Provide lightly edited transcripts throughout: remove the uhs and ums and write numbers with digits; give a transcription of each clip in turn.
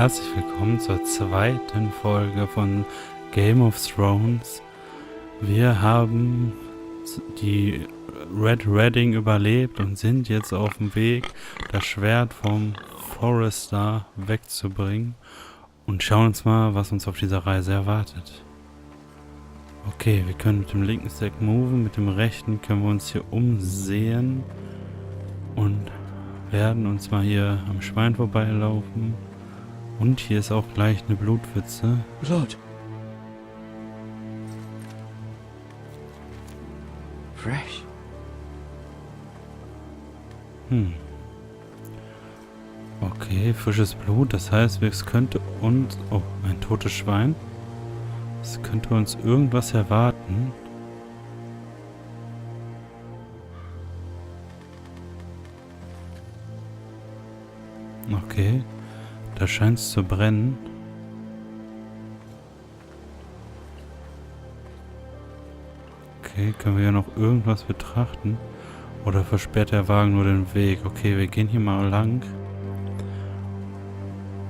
herzlich willkommen zur zweiten Folge von Game of Thrones. Wir haben die Red Wedding überlebt und sind jetzt auf dem Weg, das Schwert vom Forester wegzubringen und schauen uns mal, was uns auf dieser Reise erwartet. Okay, wir können mit dem linken Stack moven, mit dem rechten können wir uns hier umsehen und werden uns mal hier am Schwein vorbeilaufen. Und hier ist auch gleich eine Blutpfütze. Blood. Fresh. Okay, frisches Blut. Das heißt, es könnte uns... Oh, ein totes Schwein. Es könnte uns irgendwas erwarten. Okay. Da scheint es zu brennen. Okay, können wir ja noch irgendwas betrachten? Oder versperrt der Wagen nur den Weg? Okay, wir gehen hier mal lang.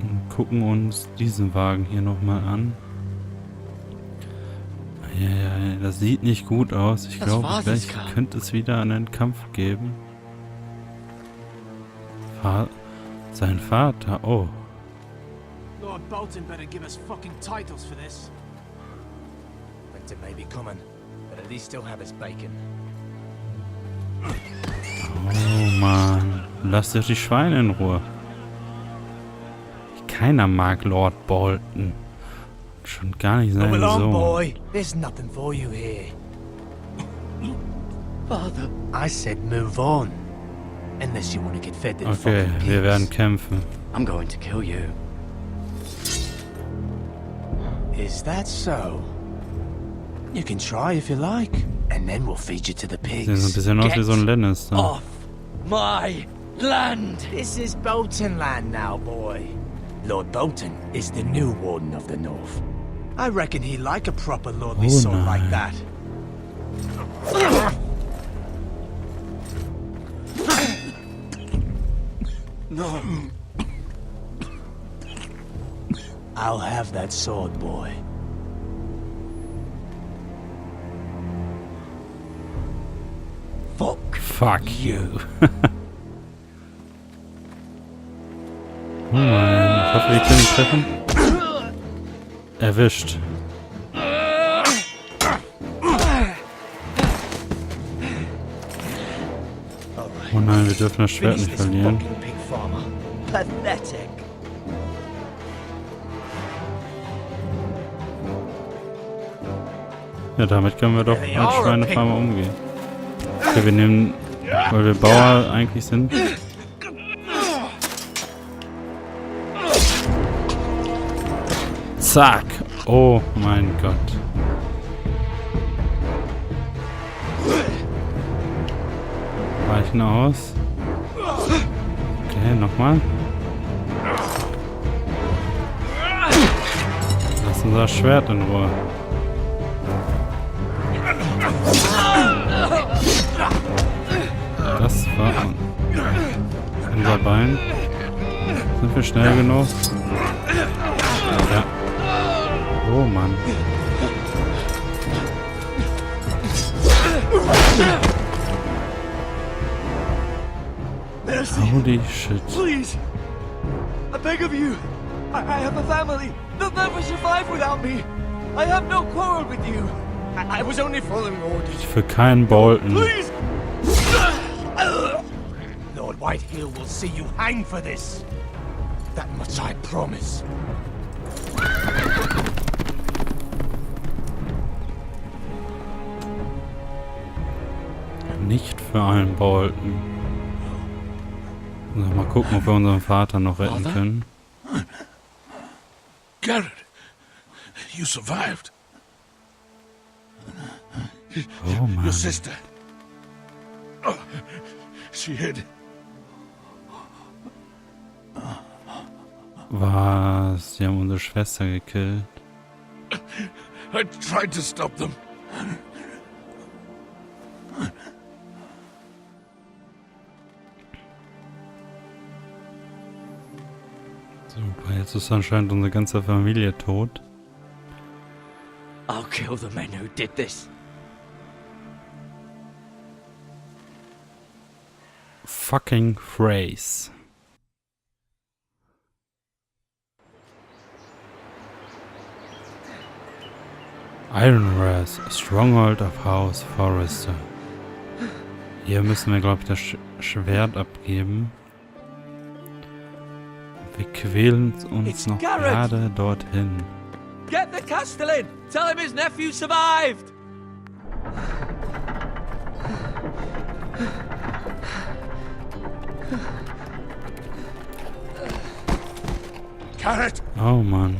Und gucken uns diesen Wagen hier nochmal an. Ja, das sieht nicht gut aus. Ich glaube, gleich könnte es wieder einen Kampf geben. Sein Vater, oh. Lord Bolton better give us fucking titles for this. Winter may be coming, but at least still have his bacon. Oh Mann, lasst doch die Schweine in Ruhe. Keiner mag Lord Bolton. Schon gar nicht sein Come along, Sohn. boy. There's nothing for you here. Father. I said move on. Unless you want to get fed to the Okay, fucking wir pigs. werden kämpfen. I'm going to kill you. Is that so? You can try if you like, and then we'll feed you to the Sieht so ein pigs. bisschen aus wie so ein Lannister. Off my land. This is Bolton land now, boy. Lord Bolton is the new Warden of the North. I reckon he like a proper lordly Oh, son like nein. that. No. I'll have that sword, boy. Fuck you. Oh nein, ich hoffe, wir können ihn treffen. Erwischt. Oh nein, wir dürfen das Schwert Finish nicht this verlieren. fucking pig farmer. Pathetic. Ja, damit können wir doch als Schweinefarmer umgehen. Okay, wir nehmen, weil wir Bauer eigentlich sind. Zack! Oh mein Gott. Weichen aus. Okay, nochmal. Lass unser Schwert in Ruhe. Das war unser Bein. Sind wir schnell genug? Ja. Oh Mann. Holy shit. Please! I beg of you! I have a family! They'll never survive without me! I have no quarrel with you! I was only following orders. Für keinen Bolton. Please! Lord Whitehill will see you hang for this. That much I promise. Nicht für einen Bolton. So, mal gucken, ob wir unseren Vater noch retten können. Garrett, you survived. Oh Mann. Your sister. Oh, she hid. Was? Die haben unsere Schwester gekillt. I tried to stop them. So, Jetzt ist anscheinend unsere ganze Familie tot. I'll kill the men who did this. Fucking phrase. Ironrath, Stronghold of House Forrester. Hier müssen wir, glaube ich, das Schwert abgeben. Wir quälen uns It's noch Garrett. gerade dorthin. Get the Castellan! Tell him his nephew survived! Garrett! Oh Mann.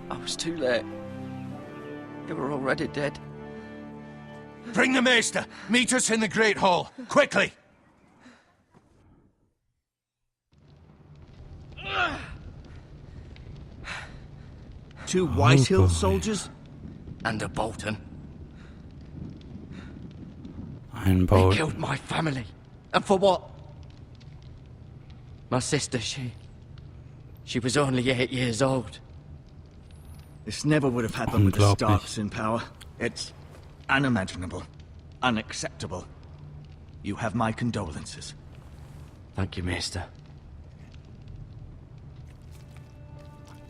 I was too late. They were already dead. Bring the Maester! Meet us in the Great Hall! Quickly! Two White Hill boy. soldiers? And a Bolton. Ein They Boot. killed my family. And for what? My sister, she was only 8 years old. This never would have happened with the Unglaublich. Starks in power. It's unimaginable. Unacceptable. You have my condolences. Thank you, Maester.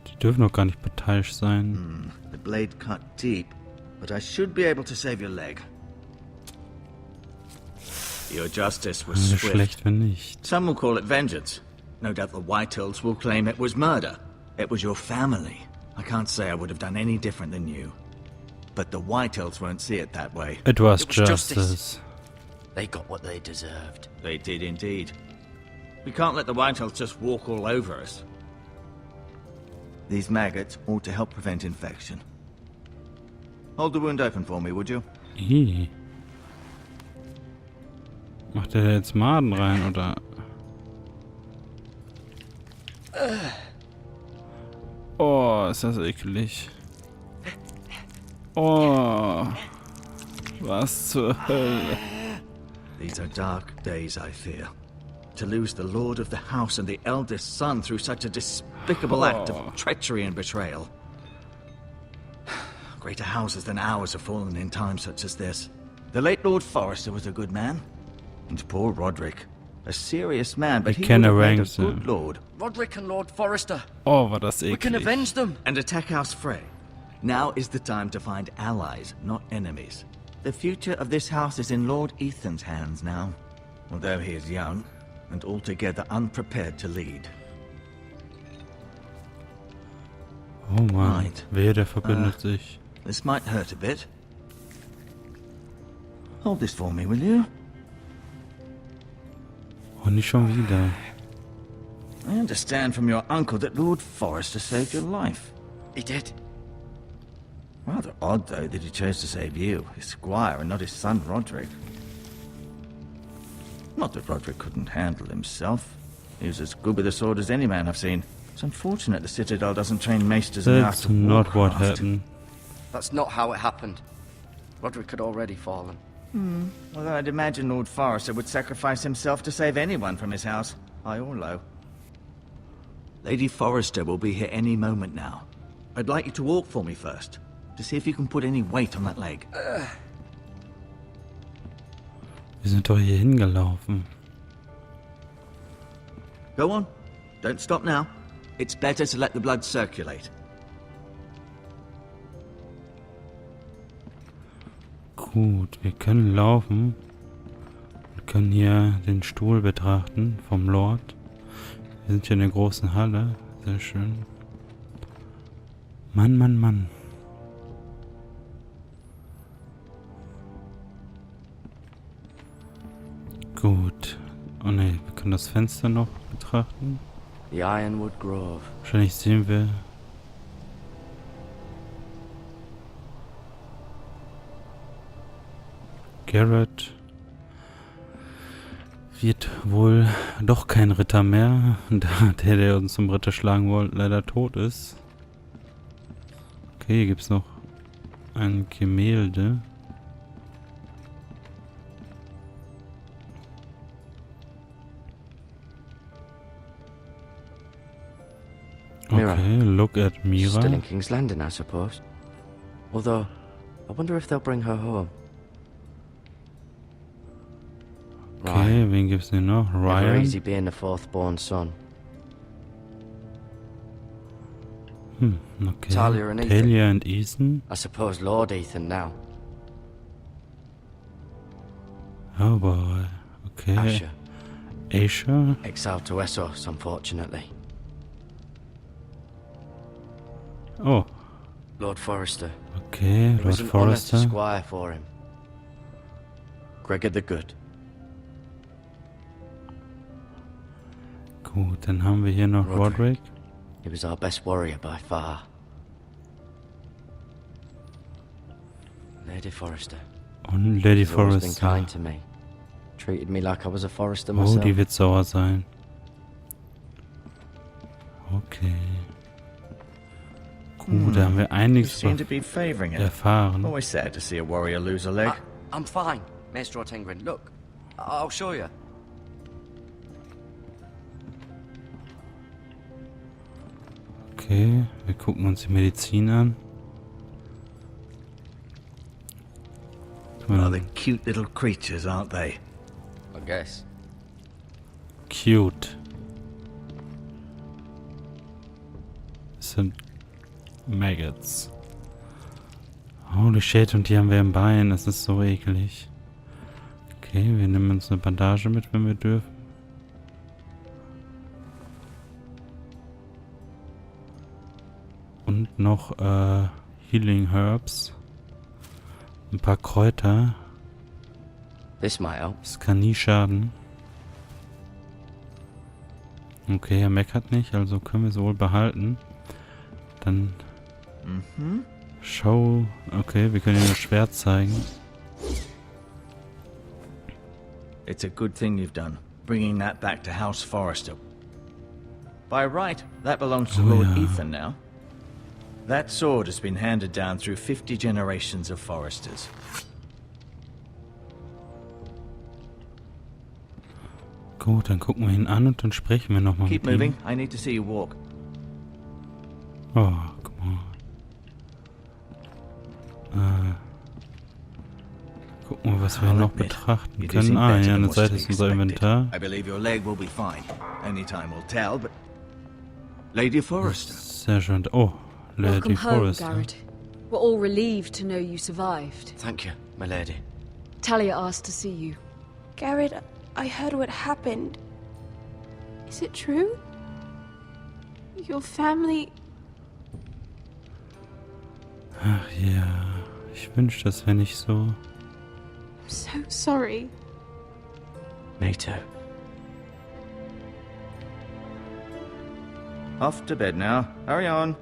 Die dürfen doch gar nicht beteiligt sein. The blade cut deep, but I should be able to save your leg. Your justice was Wäre swift. schlecht, wenn nicht. Some will call it vengeance. No doubt the Whitehills will claim it was murder. It was your family. I can't say I would have done any different than you. But the Whitehills won't see it that way. It was It was justice. justice. They got what they deserved. They did indeed. We can't let the Whitehills just walk all over us. These maggots ought to help prevent infection. Hold the wound open for me, would you? Ih. Macht der jetzt Maden rein, oder? Oh, ist das eklig. Oh. Was zur Hölle. These are dark days, I fear. To lose the lord of the house and the eldest son through such a despicable act of treachery and betrayal. Greater houses than ours have fallen in times such as this. The late Lord Forrester was a good man. And poor Roderick. A serious man, but he would have made a good lord. Roderick and Lord Forrester. Oh, war das We can eklig. avenge them. And attack House Frey. Now is the time to find allies, not enemies. The future of this house is in Lord Ethan's hands now. Although he is young, and altogether unprepared to lead. Oh Mann. Right. Wer der verbindet sich. This might hurt a bit. Hold this for me, will you? Oh, nicht schon wieder. I understand from your uncle that Lord Forrester saved your life. He did. Rather odd, though, that he chose to save you, his squire, and not his son Roderick. Not that Roderick couldn't handle himself. He was as good with a sword as any man I've seen. It's unfortunate the Citadel doesn't train maesters in the art That's of not what warcraft. happened. That's not how it happened. Roderick had already fallen. Although I'd imagine Lord Forrester would sacrifice himself to save anyone from his house, high or low. Lady Forrester will be here any moment now. I'd like you to walk for me first, to see if you can put any weight on that leg. Wir sind doch hier hingelaufen. Go on. Don't stop now. It's better to let the blood circulate. Gut, wir können laufen. Wir können hier den Stuhl betrachten vom Lord. Wir sind hier in der großen Halle. Sehr schön. Mann, Mann, Mann. Gut. Oh ne, wir können das Fenster noch betrachten. The Ironwood Grove. Wahrscheinlich sehen wir... Garrett wird wohl doch kein Ritter mehr, da der uns zum Ritter schlagen wollte, leider tot ist. Okay, hier gibt es noch ein Gemälde. mirror. Okay, look at Still Mira. in King's Landing, I suppose. Although, I wonder if they'll bring her home. Okay, wen gibt's denn noch? Never Ryan. easy being the fourth-born son. Okay. Talia and Ethan. Talia and Ethan. I suppose Lord Ethan now. Oh boy. Okay. Asher, Asher. exiled to Essos, unfortunately. Oh. Lord Forrester. Okay, It was Lord an honour to Forrester. squire for him. Gregor the Good. Gut, dann haben wir hier noch Roderick. Roderick. He was our best warrior by far. Lady Forrester. Und Lady He's always been Forrester. kind to me. Treated me like I was a Forrester Oh, myself. die wird sauer sein. Okay. Gut, da haben wir You einiges seem to be favoring it. erfahren. Always sad to see a warrior lose a leg. I'm fine, Maestro Tengrin. Look, I'll show you. Okay, wir gucken uns die Medizin an. Rather cute little creatures, aren't they? I guess. Cute. Das sind Maggots. Holy shit, und die haben wir im Bein. Das ist so eklig. Okay, wir nehmen uns eine Bandage mit, wenn wir dürfen. Und noch Healing Herbs. Ein paar Kräuter. This might help. Das kann nie schaden. Okay, er meckert nicht, also können wir es wohl behalten. Dann Show. Okay, wir können ihm das Schwert zeigen. It's a good thing you've done, bringing that back to House Forrester. By right, that belongs to Oh, Lord yeah. Ethan now. That sword has been handed down through 50 generations of Forresters. Gut, dann gucken wir ihn an und dann sprechen wir nochmal Keep mit ihm. moving, I need to see you walk. Oh, guck mal. Gucken wir, was wir I'll noch admit, betrachten you do können. seem Ah, better ja, than eine was Seite to ist unser be Inventar. expected. I believe your leg will be fine. Only time will tell, but... Lady Forrester. Sehr schön. Oh, Lady Welcome home, Forrester. Garrett. We're all relieved to know you survived. Thank you, my lady. Talia asked to see you. Garrett, I heard what happened. Is it true? Your family... Ach ja, ich wünschte, das wäre nicht so. I'm so sorry. Me too. Off to bed now. Hurry on.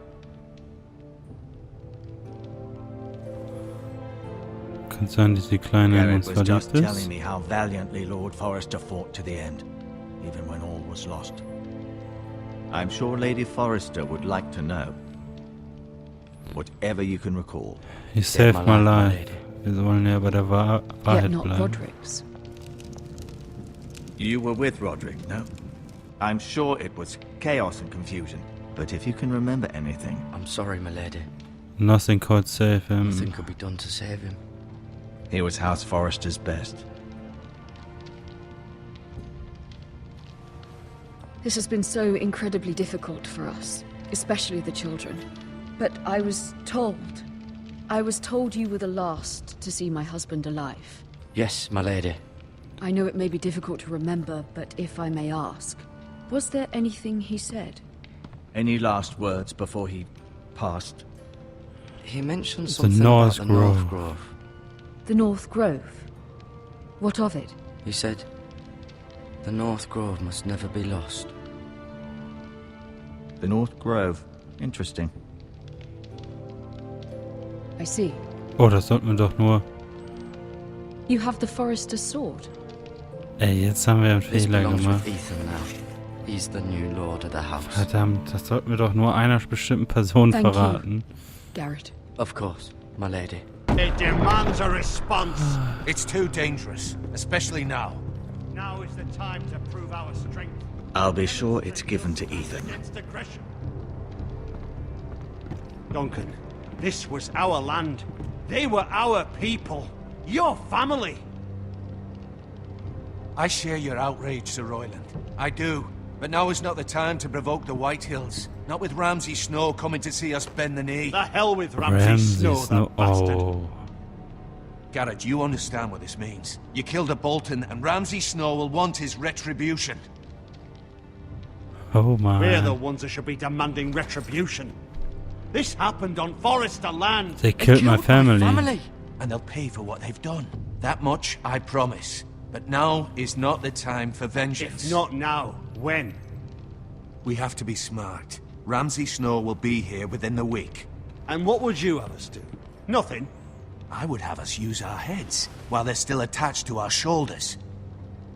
Kann sein, dass die Kleine in Garrett uns was verliebt just telling ist. me how valiantly Lord Forrester fought to the end, even when all was lost. I'm sure Lady Forrester would like to know. Whatever you can recall. You saved my life. lady. Wir sollen ja bei der Yet Wahrheit not bleiben. Roderick's. You were with Roderick, no? I'm sure it was chaos and confusion. But if you can remember anything, I'm sorry, my lady. Nothing could save him. Nothing could be done to save him. he was House Forrester's best. This has been so incredibly difficult for us, especially the children. But I was told you were the last to see my husband alive. Yes, my lady. I know it may be difficult to remember, but if I may ask, was there anything he said? Any last words before he passed? He mentioned The something North about the North Grove. Grove. The North Grove? What of it? He said, the North Grove must never be lost. The North Grove. Interesting. I see. Oh, das sollten wir doch nur... You have the Forrester's sword. Ey, jetzt haben wir einen This Fehler belongs gemacht. with Ethan now. He's the new lord of the house. Verdammt, das sollten wir doch nur einer bestimmten Person Thank you. verraten. Garrett. Of course, my lady. It demands a response. It's too dangerous, especially now. Now is the time to prove our strength I'll be sure it's given to Ethan. against aggression. Duncan, this was our land. They were our people. Your family. I share your outrage, Sir Royland. I do. But now is not the time to provoke the Whitehills. Not with Ramsay Snow coming to see us bend the knee. The hell with Ramsay Snow, that bastard. Oh. Garrett, you understand what this means. You killed a Bolton, and Ramsay Snow will want his retribution. Oh my. We're the ones that should be demanding retribution. This happened on Forrester land. They killed my family. And they'll pay for what they've done. That much I promise. But now is not the time for vengeance. If not now, when? We have to be smart. Ramsay Snow will be here within the week. And what would you have us do? Nothing. I would have us use our heads, while they're still attached to our shoulders.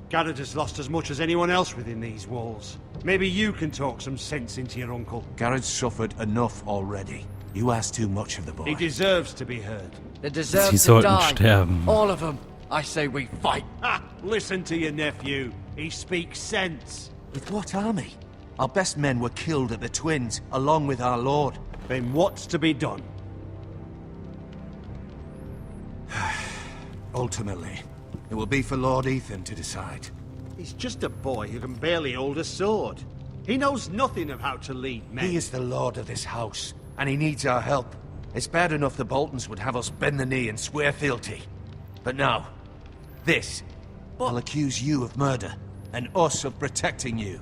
Garrett has lost as much as anyone else within these walls. Maybe you can talk some sense into your uncle. Garrett's suffered enough already. You ask too much of the boy. He deserves to be heard. They deserve Sie to sollten die. sterben. All of them. I say we fight. Ha! Listen to your nephew. He speaks sense. With what army? Our best men were killed at the Twins, along with our lord. Then what's to be done? Ultimately, it will be for Lord Ethan to decide. He's just a boy who can barely hold a sword. He knows nothing of how to lead men. He is the lord of this house, and he needs our help. It's bad enough the Boltons would have us bend the knee and swear fealty. But now, this. I'll accuse you of murder, and us of protecting you.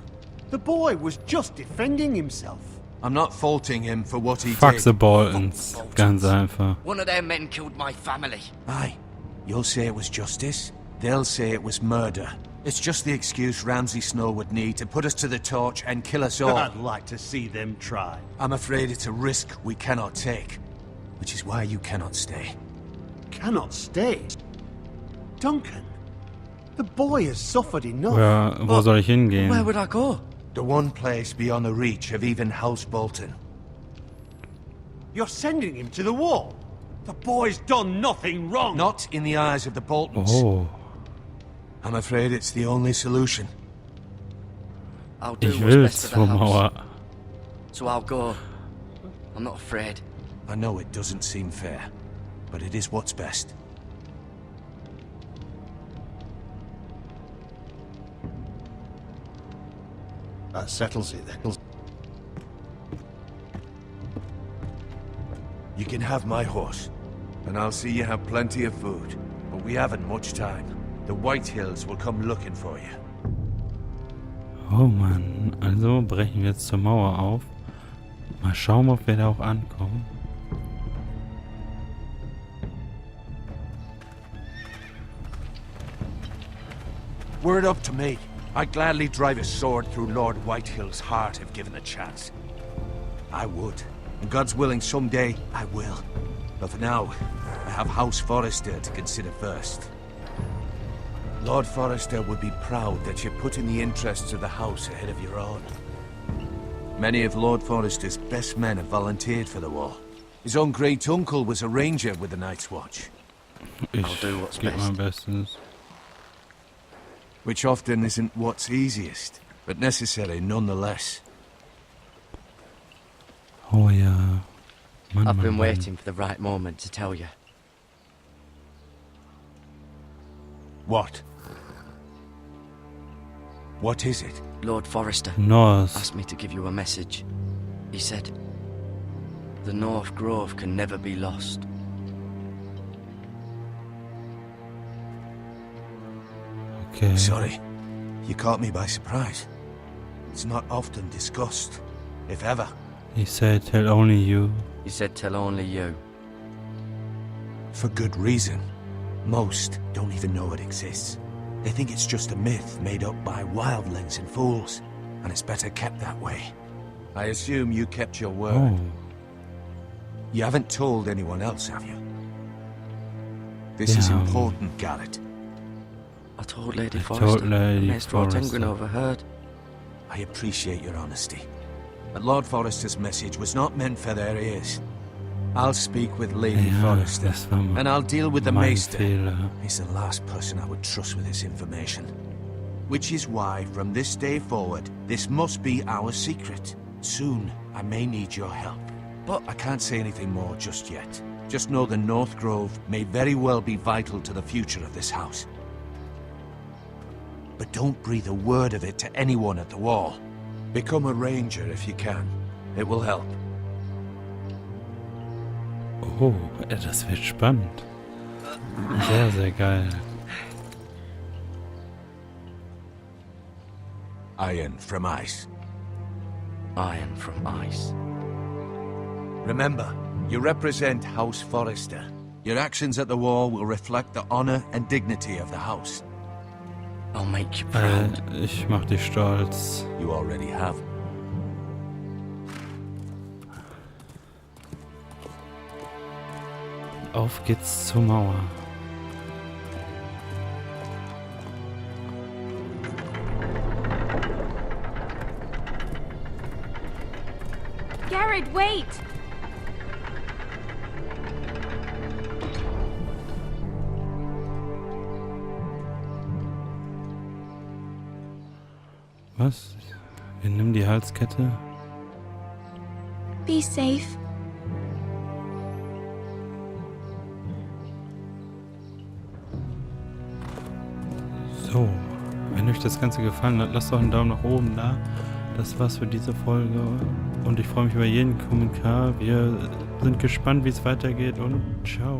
The boy was just defending himself. I'm not faulting him for what he Fuck did. the Boltons. Ganz einfach. One of their men killed my family. Aye. You'll say it was justice. They'll say it was murder. It's just the excuse Ramsay Snow would need to put us to the torch and kill us all. I'd like to see them try. I'm afraid it's a risk we cannot take. Which is why you cannot stay. Cannot stay? Duncan, the boy has suffered enough. Wo soll ich hingehen? Where would I go? The one place beyond the reach of even House Bolton. You're sending him to the wall? The boy's done nothing wrong. Not in the eyes of the Boltons. Oh. I'm afraid it's the only solution. I'll do Ich what's will best for the zur house. Mauer. So I'll go. I'm not afraid. I know it doesn't seem fair, but it is what's best. That settles it then. You can have my horse, and I'll see you have plenty of food. But we haven't much time. The Whitehills will come looking for you. Oh Mann. Also brechen wir jetzt zur Mauer auf. Mal schauen, ob wir da auch ankommen. Were it up to me, I'd gladly drive a sword through Lord Whitehill's heart if given the chance. I would. And God's willing, someday I will. But for now, I have House Forrester to consider first. Lord Forrester would be proud that you're putting the interests of the house ahead of your own. Many of Lord Forrester's best men have volunteered for the war. His own great-uncle was a ranger with the Night's Watch. I'll do what's gebe mein best. Bestes. Which often isn't what's easiest, but necessary nonetheless. Oh ja. Mann, I've Mann, been Mann. waiting for the right moment to tell you. What? What is it? Lord Forrester North. asked me to give you a message. He said, the North Grove can never be lost. Okay. Sorry. You caught me by surprise. It's not often discussed, if ever. He said, tell only you. He said, tell only you. For good reason. Most don't even know it exists. They think it's just a myth made up by wildlings and fools, and it's better kept that way. I assume you kept your word. Oh. You haven't told anyone else, have you? This is Yeah. important, Garrett. I told Lady I Forrester. told Lady Maestro Forrester. Tengrin overheard. I appreciate your honesty. But Lord Forrester's message was not meant for their ears. I'll speak with Lady Ja, Forrester, das war and I'll deal with the mein Maester. Fehler. He's the last person I would trust with this information. Which is why, from this day forward, this must be our secret. Soon, I may need your help. But I can't say anything more just yet. Just know the North Grove may very well be vital to the future of this house. But don't breathe a word of it to anyone at the wall. Become a ranger if you can. It will help. Oh, das wird spannend. Sehr, sehr geil. Iron from ice. iron from ice. Remember, you represent House Forrester. Your actions at the wall will reflect the honor and dignity of the house. I'll make you proud. Ich mach dich stolz. You already have. Auf geht's zur Mauer. Garrett, wait! Was? Wir nehmen die Halskette. Be safe. So, wenn euch das Ganze gefallen hat, lasst doch einen Daumen nach oben da. Das war's für diese Folge und ich freue mich über jeden Kommentar. Wir sind gespannt, wie es weitergeht und ciao.